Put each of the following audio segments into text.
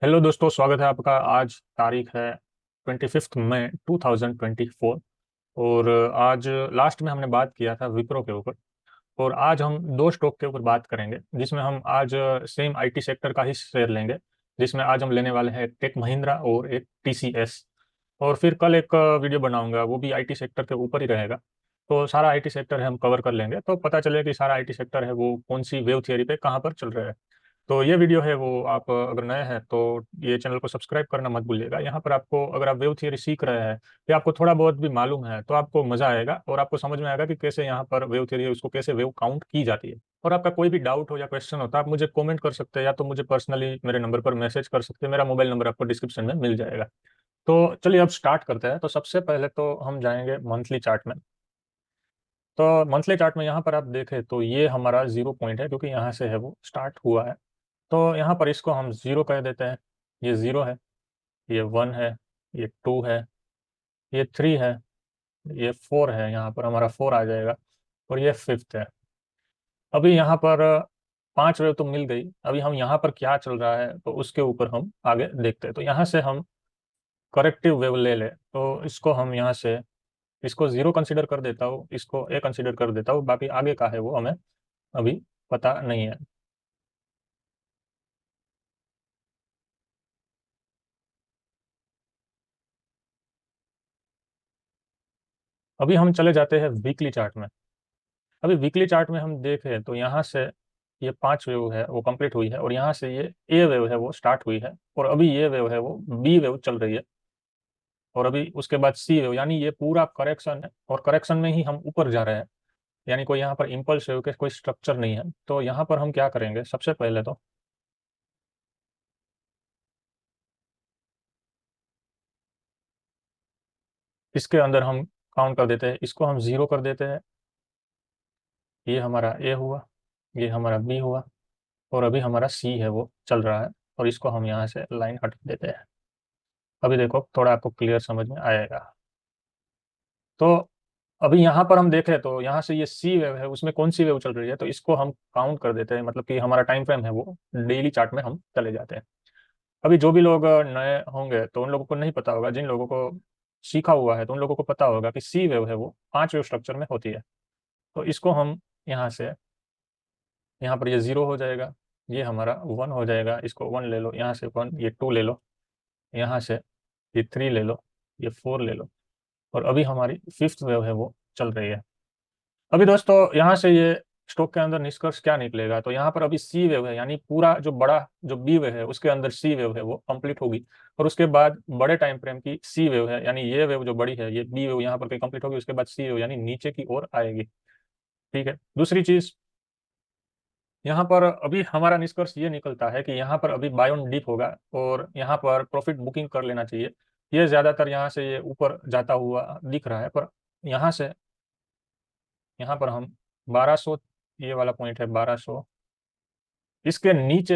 Hello दोस्तों, स्वागत है आपका। आज तारीख है 25 मई 2024। और आज लास्ट में हमने बात किया था विप्रो के ऊपर। और आज हम दो स्टॉक के ऊपर बात करेंगे, जिसमें हम आज सेम आईटी सेक्टर का ही शेयर लेंगे। जिसमें आज हम लेने वाले हैं एक टेक महिंद्रा और एक टीसीएस। और फिर कल एक वीडियो बनाऊंगा, वो भी आईटी सेक्टर के ऊपर ही रहेगा। तो सारा आईटी सेक्टर है हम कवर कर लेंगे, तो पता चले कि सारा आईटी सेक्टर है वो कौन सी वेव थियरी पे कहाँ पर चल रहा है। तो ये वीडियो है वो, आप अगर नए हैं तो ये चैनल को सब्सक्राइब करना मत भूलिएगा। यहाँ पर आपको, अगर आप वेव थियरी सीख रहे हैं या आपको थोड़ा बहुत भी मालूम है, तो आपको मजा आएगा और आपको समझ में आएगा कि कैसे यहाँ पर वेव थियरी है उसको कैसे वेव काउंट की जाती है। और आपका कोई भी डाउट हो या क्वेश्चन हो तो आप मुझे कमेंट कर सकते हैं, या तो मुझे पर्सनली मेरे नंबर पर मैसेज कर सकते हैं। मेरा मोबाइल नंबर आपको डिस्क्रिप्शन में मिल जाएगा। तो चलिए अब स्टार्ट करते हैं। तो सबसे पहले तो हम जाएंगे मंथली चार्ट में। तो मंथली चार्ट में यहाँ पर आप देखें तो ये हमारा जीरो पॉइंट है, क्योंकि यहाँ से है वो स्टार्ट हुआ है। तो यहाँ पर इसको हम जीरो कह देते हैं। ये जीरो है, ये वन है, ये टू है, ये थ्री है, ये फोर है, यहाँ पर हमारा फोर आ जाएगा। और ये फिफ्थ है। अभी यहाँ पर पांच वेव तो मिल गई। अभी हम यहाँ पर क्या चल रहा है तो उसके ऊपर हम आगे देखते हैं। तो यहाँ से हम करेक्टिव वेव ले ले तो इसको हम यहाँ से, इसको जीरो कंसिडर कर देता हूँ, इसको ए कंसिडर कर देता हूँ, बाकी आगे का है वो हमें अभी पता नहीं है। अभी हम चले जाते हैं वीकली चार्ट में। अभी वीकली चार्ट में हम देखें तो यहाँ से ये पांच वेव है वो कंप्लीट हुई है, और यहाँ से ये ए वेव है वो स्टार्ट हुई है, और अभी ये वेव है वो बी वेव चल रही है, और अभी उसके बाद सी वेव। यानी ये पूरा करेक्शन है, और करेक्शन में ही हम ऊपर जा रहे हैं। यानी कोई यहाँ पर इम्पल्स वेव के कोई स्ट्रक्चर नहीं है। तो यहाँ पर हम क्या करेंगे, सबसे पहले तो इसके अंदर हम काउंट कर देते हैं, इसको हम जीरो कर देते हैं। ये हमारा ए हुआ, ये हमारा बी हुआ, और अभी हमारा सी है वो चल रहा है। और इसको हम यहाँ से लाइन हटा देते हैं। अभी देखो थोड़ा आपको क्लियर समझ में आएगा। तो अभी यहाँ पर हम देखें तो यहाँ से ये सी वेव है, उसमें कौन सी वेव चल रही है तो इसको हम काउंट कर देते हैं। मतलब कि हमारा टाइम फ्रेम है वो डेली चार्ट में हम चले जाते हैं। अभी जो भी लोग नए होंगे तो उन लोगों को नहीं पता होगा, जिन लोगों को सीखा हुआ है तो उन लोगों को पता होगा कि सी वेव है वो पांच वेव स्ट्रक्चर में होती है। तो इसको हम यहाँ से, यहाँ पर ये जीरो हो जाएगा, ये हमारा वन हो जाएगा, इसको वन ले लो, यहाँ से वन, ये टू ले लो, यहाँ से ये थ्री ले लो, ये फोर ले लो, और अभी हमारी फिफ्थ वेव है वो चल रही है। अभी दोस्तों यहाँ से ये स्टॉक के अंदर निष्कर्ष क्या निकलेगा, तो यहाँ पर अभी सी वेव है, यानी पूरा जो बड़ा जो बी वेव है उसके अंदर सी वेव है वो कंप्लीट होगी। और उसके बाद बड़े टाइम फ्रेम की सी वेव है, यानी ये वेव जो बड़ी है ये बी वेव यहाँ पर कहीं कंप्लीट होगी, उसके बाद सी वेव यानी नीचे की ओर आएगी। ठीक है। दूसरी चीज, यहाँ पर अभी हमारा निष्कर्ष ये निकलता है कि यहाँ पर अभी बाय ऑन डिप होगा, और यहाँ पर प्रॉफिट बुकिंग कर लेना चाहिए। ये ज्यादातर यहाँ से ये ऊपर जाता हुआ दिख रहा है, पर यहाँ से, यहाँ पर हम 1200, ये वाला पॉइंट है 1200, इसके नीचे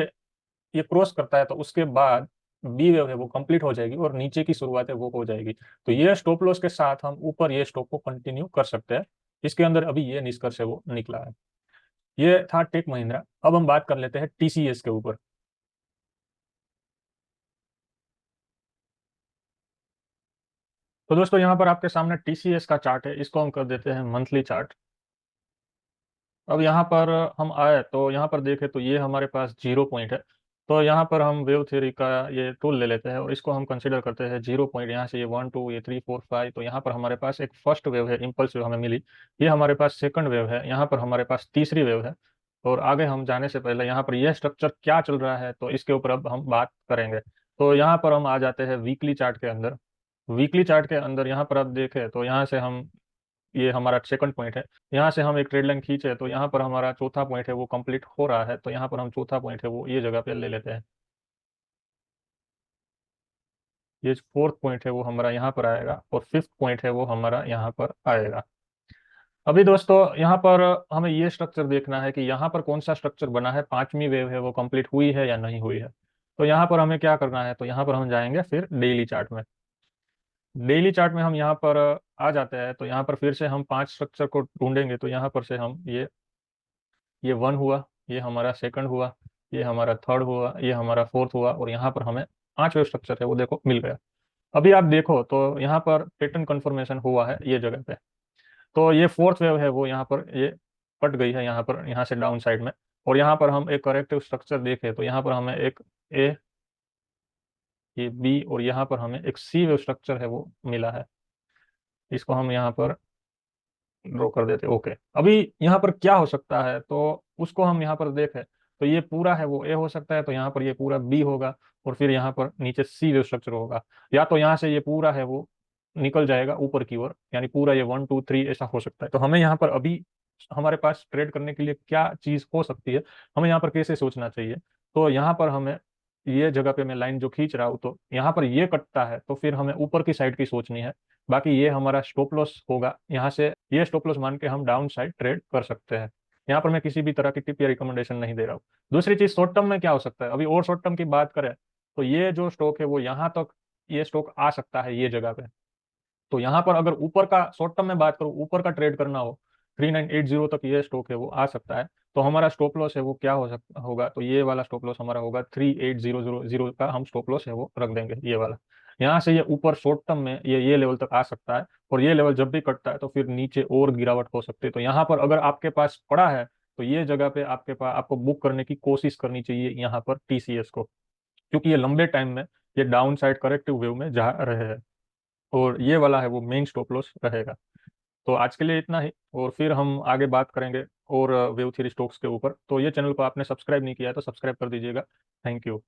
ये क्रॉस करता है तो उसके बाद बी वेव है वो कंप्लीट हो जाएगी और नीचे की शुरुआत है वो हो जाएगी। तो ये स्टॉप लॉस के साथ हम ऊपर ये स्टॉक को कंटिन्यू कर सकते हैं। इसके अंदर अभी ये निष्कर्ष है वो निकला है। ये था टेक महिंद्रा। अब हम बात कर लेते हैं टीसीएस के ऊपर। तो दोस्तों यहाँ पर आपके सामने टीसीएस का चार्ट है, इसको हम कर देते हैं मंथली चार्ट। अब यहाँ पर हम आए तो यहाँ पर देखें तो ये हमारे पास जीरो पॉइंट है। तो यहाँ पर हम वेव थ्योरी का ये टूल ले लेते हैं, और इसको हम कंसिडर करते हैं जीरो पॉइंट। यहाँ से ये वन टू, ये थ्री फोर फाइव, तो यहाँ पर हमारे पास एक फर्स्ट वेव है, इम्पल्स वेव हमें मिली। ये हमारे पास सेकंड वेव है, यहाँ पर हमारे पास तीसरी वेव है। और आगे हम जाने से पहले यहाँ पर यह स्ट्रक्चर क्या चल रहा है तो इसके ऊपर अब हम बात करेंगे। तो यहाँ पर हम आ जाते हैं वीकली चार्ट के अंदर। वीकली चार्ट के अंदर यहाँ पर आप देखें तो यहाँ से हम, ये हमारा सेकंड पॉइंट है, यहाँ से हम एक ट्रेड लाइन खींचे तो यहाँ पर हमारा चौथा पॉइंट है वो कंप्लीट हो रहा है। तो यहाँ पर हम चौथा पॉइंट है वो ये जगह पे ले लेते हैं। ये फोर्थ पॉइंट है वो हमारा यहाँ पर आएगा, और फिफ्थ पॉइंट है वो हमारा यहाँ पर आएगा। अभी दोस्तों यहाँ पर हमें ये स्ट्रक्चर देखना है कि यहाँ पर कौन सा स्ट्रक्चर बना है, पांचवी वेव है वो कंप्लीट हुई है या नहीं हुई है। तो यहाँ पर हमें क्या करना है, तो यहाँ पर हम जाएंगे फिर डेली चार्ट में। डेली चार्ट में हम यहाँ पर आ जाते हैं, तो यहाँ पर फिर से हम पांच स्ट्रक्चर को ढूंढेंगे। तो यहाँ पर से हम ये वन हुआ, ये हमारा सेकंड हुआ, ये हमारा थर्ड हुआ, ये हमारा फोर्थ हुआ, और यहाँ पर हमें पांच वेव स्ट्रक्चर है वो देखो मिल गया। अभी आप देखो तो यहाँ पर पैटर्न कन्फर्मेशन हुआ है ये जगह पे। तो ये फोर्थ वेव है वो यहाँ पर ये कट गई है यहाँ पर, यहाँ से डाउन साइड में। और यहाँ पर हम एक करेक्टिव स्ट्रक्चर देखें तो यहाँ पर हमें एक ए, ये बी, और यहाँ पर हमें एक सी वेव स्ट्रक्चर है वो मिला है। इसको हम यहाँ पर ड्रॉ कर देते। ओके, अभी यहाँ पर क्या हो सकता है तो उसको हम यहाँ पर देखें तो ये पूरा है वो ए हो सकता है, तो यहाँ पर ये पूरा बी होगा, और फिर यहाँ पर नीचे सी वेव स्ट्रक्चर होगा। या तो यहाँ से ये पूरा है वो निकल जाएगा ऊपर की ओर, यानी पूरा ये 1 2 3 ऐसा हो सकता है। तो हमें यहाँ पर अभी हमारे पास ट्रेड करने के लिए क्या चीज हो सकती है, हमें यहाँ पर कैसे सोचना चाहिए। तो यहाँ पर हमें ये जगह पे मैं लाइन जो खींच रहा हूँ तो यहाँ पर ये कटता है तो फिर हमें ऊपर की साइड की सोचनी है। बाकी ये हमारा स्टॉप लॉस होगा, यहाँ से ये स्टॉप लॉस मान के हम डाउन साइड ट्रेड कर सकते हैं। यहाँ पर मैं किसी भी तरह की टिप या रिकमेंडेशन नहीं दे रहा हूँ। दूसरी चीज शॉर्ट टर्म में क्या हो सकता है, अभी और शॉर्ट टर्म की बात करें तो ये जो स्टॉक है वो यहाँ तक ये स्टॉक आ सकता है ये जगह पे। तो यहाँ पर अगर ऊपर का शॉर्ट टर्म में बात करूँ, ऊपर का ट्रेड करना हो 3980 तक ये स्टॉक है वो आ सकता है। तो हमारा स्टॉप लॉस है वो क्या हो सकता होगा, तो ये वाला स्टॉप लॉस हमारा होगा 38000 का हम स्टॉप लॉस है वो रख देंगे ये वाला। यहाँ से ये ऊपर शॉर्ट टर्म में ये लेवल तक आ सकता है, और ये लेवल जब भी कटता है तो फिर नीचे और गिरावट हो सकती है। तो यहाँ पर अगर आपके पास पड़ा है तो ये जगह पे आपके पास आपको बुक करने की कोशिश करनी चाहिए यहाँ पर टीसीएस को, क्योंकि ये लंबे टाइम में ये डाउन साइड करेक्टिव वेव में जा रहे हैं, और ये वाला है वो मेन स्टॉप लॉस रहेगा। तो आज के लिए इतना ही, और फिर हम आगे बात करेंगे और वेव थ्री स्टॉक्स के ऊपर। तो ये चैनल को आपने सब्सक्राइब नहीं किया है तो सब्सक्राइब कर दीजिएगा। Thank you.